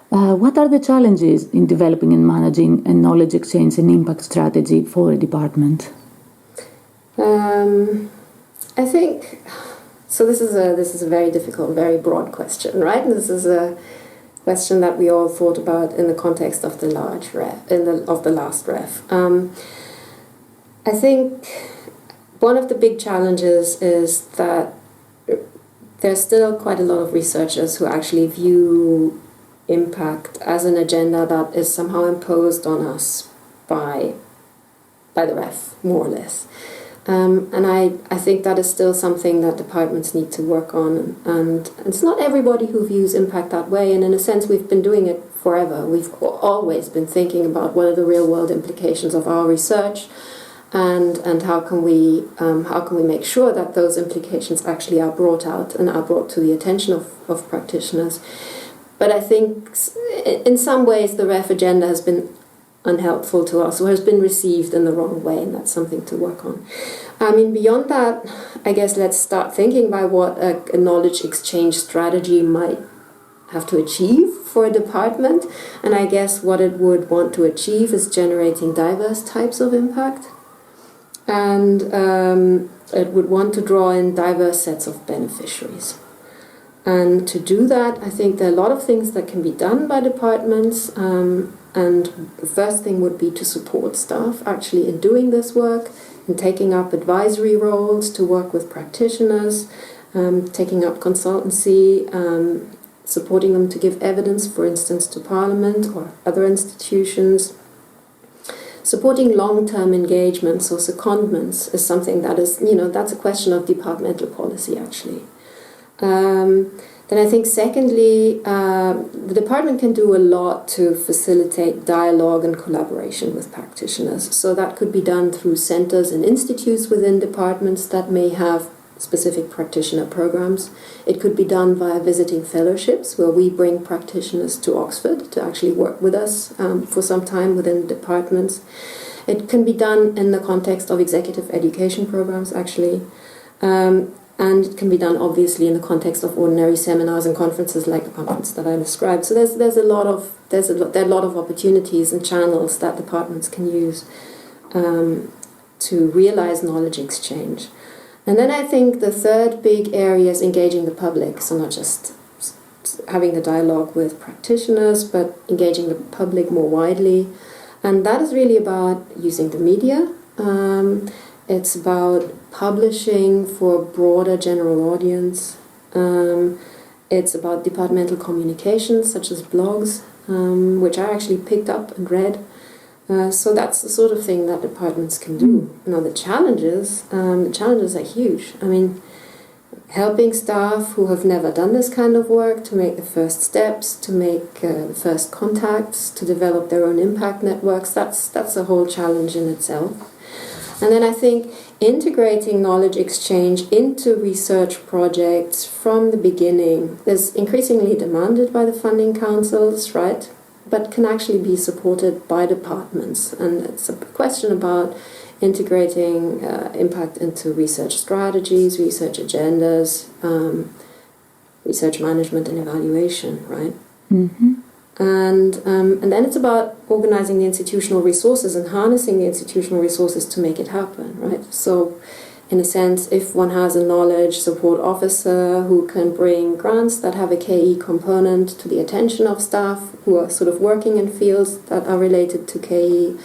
What are the challenges in developing and managing a knowledge exchange and impact strategy for a department? I think so. This is a very difficult, very broad question, right? And this is a question that we all thought about in the context of the last ref. I think one of the big challenges is that there's still quite a lot of researchers who actually view impact as an agenda that is somehow imposed on us by the ref, more or less. And I think that is still something that departments need to work on. And it's not everybody who views impact that way. And in a sense, we've been doing it forever. We've always been thinking about what are the real world implications of our research, and how can we make sure that those implications actually are brought out and are brought to the attention of practitioners. But I think in some ways the ref agenda has been unhelpful to us, or has been received in the wrong way, and that's something to work on. I mean, beyond that, I guess let's start thinking about what a knowledge exchange strategy might have to achieve for a department. And I guess what it would want to achieve is generating diverse types of impact. And it would want to draw in diverse sets of beneficiaries. And to do that, I think there are a lot of things that can be done by departments. And the first thing would be to support staff actually in doing this work, in taking up advisory roles to work with practitioners, taking up consultancy, supporting them to give evidence, for instance, to Parliament or other institutions. Supporting long-term engagements or secondments is something that is, that's a question of departmental policy, actually. Then I think secondly, the department can do a lot to facilitate dialogue and collaboration with practitioners. So that could be done through centers and institutes within departments that may have specific practitioner programs. It could be done via visiting fellowships, where we bring practitioners to Oxford to actually work with us for some time within departments. It can be done in the context of executive education programs, actually. And it can be done, obviously, in the context of ordinary seminars and conferences like the conference that I described. So there are a lot of opportunities and channels that departments can use to realize knowledge exchange. And then I think the third big area is engaging the public. So not just having the dialogue with practitioners, but engaging the public more widely. And that is really about using the media. It's about publishing for a broader general audience. It's about departmental communications, such as blogs, which I actually picked up and read. So that's the sort of thing that departments can do. Now the challenges are huge. I mean, helping staff who have never done this kind of work to make the first steps, to make the first contacts, to develop their own impact networks, that's a whole challenge in itself. And then I think integrating knowledge exchange into research projects from the beginning is increasingly demanded by the funding councils, right? But can actually be supported by departments. And it's a question about integrating impact into research strategies, research agendas, research management and evaluation, right? Mm-hmm. And then it's about organizing the institutional resources and harnessing the institutional resources to make it happen, right? So, in a sense, if one has a knowledge support officer who can bring grants that have a KE component to the attention of staff who are sort of working in fields that are related to KE,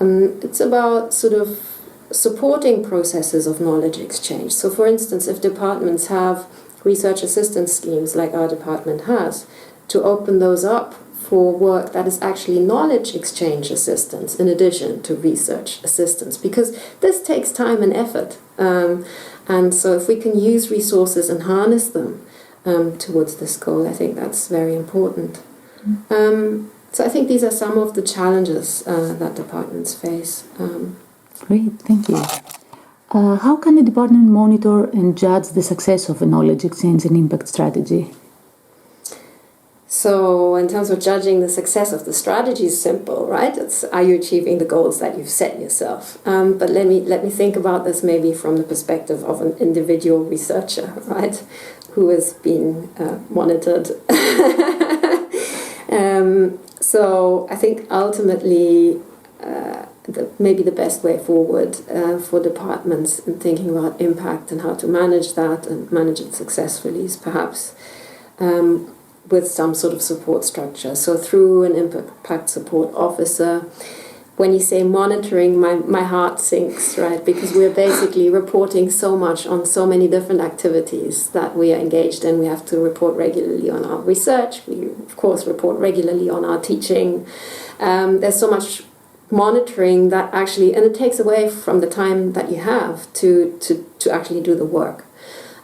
it's about sort of supporting processes of knowledge exchange. So, for instance, if departments have research assistance schemes like our department has, to open those up for work that is actually knowledge exchange assistance in addition to research assistance, because this takes time and effort. And so if we can use resources and harness them towards this goal, I think that's very important. So I think these are some of the challenges that departments face. Great, thank you. How can a department monitor and judge the success of a knowledge exchange and impact strategy? So in terms of judging the success of the strategy is simple, right? It's, are you achieving the goals that you've set yourself? But let me think about this maybe from the perspective of an individual researcher, right? Who is being monitored. So I think ultimately maybe the best way forward for departments in thinking about impact and how to manage that and manage it successfully is perhaps with some sort of support structure. So through an impact support officer. When you say monitoring, my heart sinks, right? Because we're basically reporting so much on so many different activities that we are engaged in. We have to report regularly on our research. We, of course, report regularly on our teaching. There's so much monitoring that actually, and it takes away from the time that you have to actually do the work.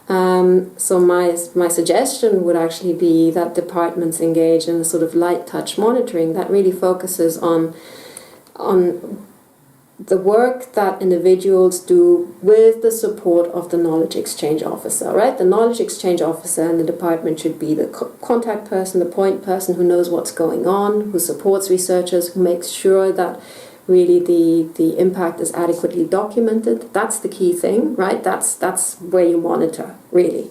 So my suggestion would actually be that departments engage in a sort of light touch monitoring that really focuses on the work that individuals do with the support of the knowledge exchange officer, right? The knowledge exchange officer in the department should be the contact person, the point person who knows what's going on, who supports researchers, who makes sure that really the impact is adequately documented. That's the key thing, right? That's where you monitor, really.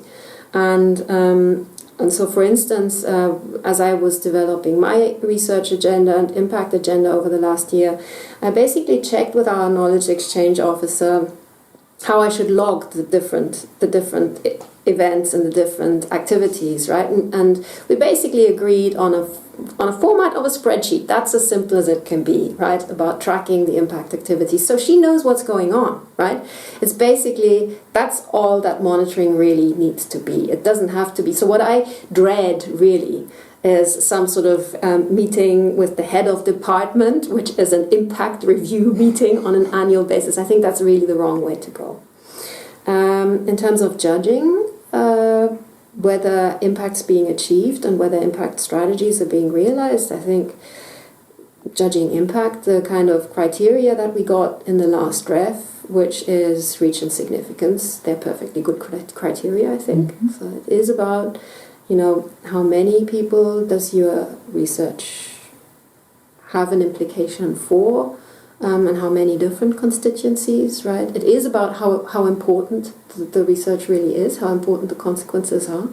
And so, for instance, as I was developing my research agenda and impact agenda over the last year, I basically checked with our knowledge exchange officer how I should log the different events and the different activities, right? And we basically agreed on a format of a spreadsheet. That's as simple as it can be, right? About tracking the impact activities. So she knows what's going on, right? It's basically, that's all that monitoring really needs to be. It doesn't have to be. So what I dread really is some sort of meeting with the head of department, which is an impact review meeting on an annual basis. I think that's really the wrong way to go. In terms of judging whether impact's being achieved and whether impact strategies are being realized, I think judging impact, the kind of criteria that we got in the last ref, which is reach and significance, they're perfectly good criteria, I think. Mm-hmm. So it is about, how many people does your research have an implication for, and how many different constituencies, right? It is about how important the research really is, how important the consequences are.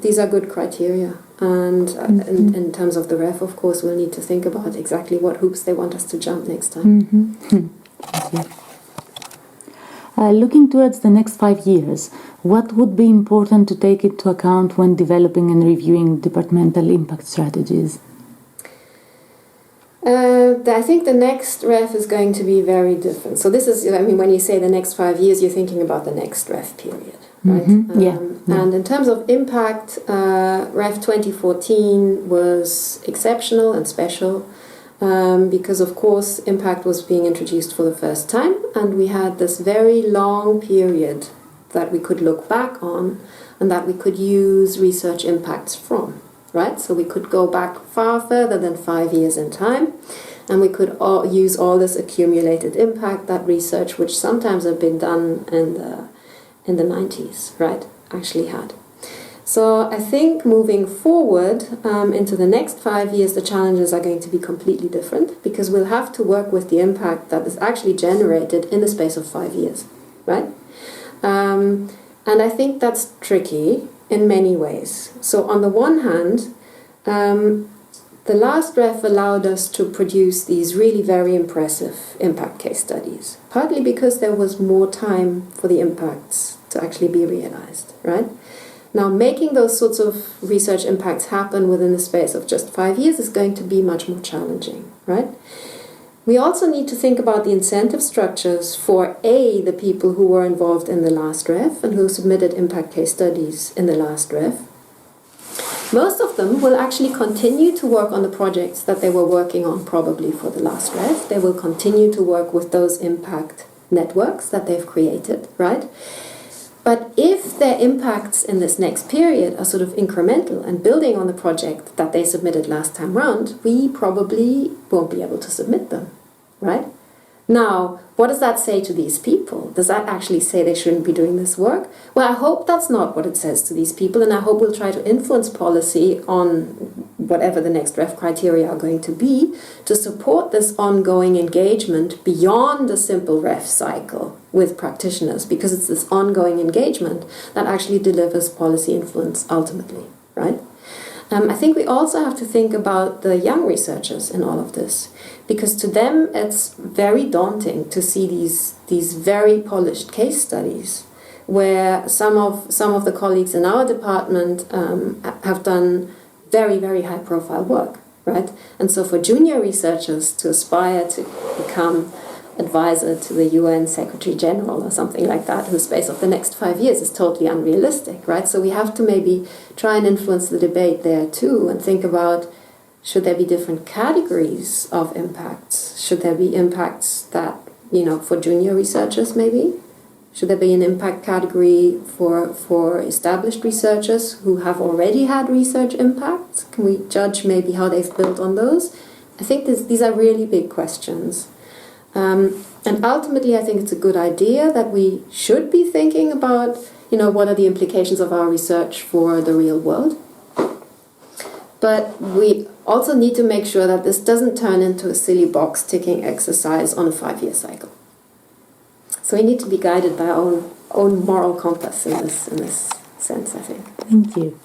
These are good criteria. And in terms of the ref, of course, we'll need to think about exactly what hoops they want us to jump next time. Mm-hmm. Thank you. Looking towards the next 5 years, what would be important to take into account when developing and reviewing departmental impact strategies? I think the next ref is going to be very different. So this is, when you say the next 5 years, you're thinking about the next ref period, right? Mm-hmm. And in terms of impact, ref 2014 was exceptional and special because, of course, impact was being introduced for the first time, and we had this very long period that we could look back on and that we could use research impacts from. Right, so we could go back far further than 5 years in time, and we could use all this accumulated impact, that research, which sometimes had been done in the 90s, right, actually had. So I think moving forward into the next 5 years, the challenges are going to be completely different because we'll have to work with the impact that is actually generated in the space of 5 years, right? And I think that's tricky in many ways. So on the one hand, the last ref allowed us to produce these really very impressive impact case studies, partly because there was more time for the impacts to actually be realized, right? Now, making those sorts of research impacts happen within the space of just 5 years is going to be much more challenging, right? We also need to think about the incentive structures for the people who were involved in the last ref and who submitted impact case studies in the last ref. Most of them will actually continue to work on the projects that they were working on probably for the last ref. They will continue to work with those impact networks that they've created, right? But if their impacts in this next period are sort of incremental and building on the project that they submitted last time round, we probably won't be able to submit them, right? Now, what does that say to these people? Does that actually say they shouldn't be doing this work? Well, I hope that's not what it says to these people, and I hope we'll try to influence policy on whatever the next ref criteria are going to be to support this ongoing engagement beyond a simple ref cycle with practitioners, because it's this ongoing engagement that actually delivers policy influence ultimately, right? I think we also have to think about the young researchers in all of this, because to them it's very daunting to see these very polished case studies where some of the colleagues in our department have done very, very high profile work, right? And so for junior researchers to aspire to become advisor to the UN Secretary General or something like that in the space of the next 5 years is totally unrealistic, right? So we have to maybe try and influence the debate there too and think about, should there be different categories of impacts? Should there be impacts that, for junior researchers maybe? Should there be an impact category for established researchers who have already had research impacts? Can we judge maybe how they've built on those? I think these are really big questions. And ultimately, I think it's a good idea that we should be thinking about, what are the implications of our research for the real world. But we also need to make sure that this doesn't turn into a silly box-ticking exercise on a 5-year cycle. So we need to be guided by our own moral compass in this sense, I think. Thank you.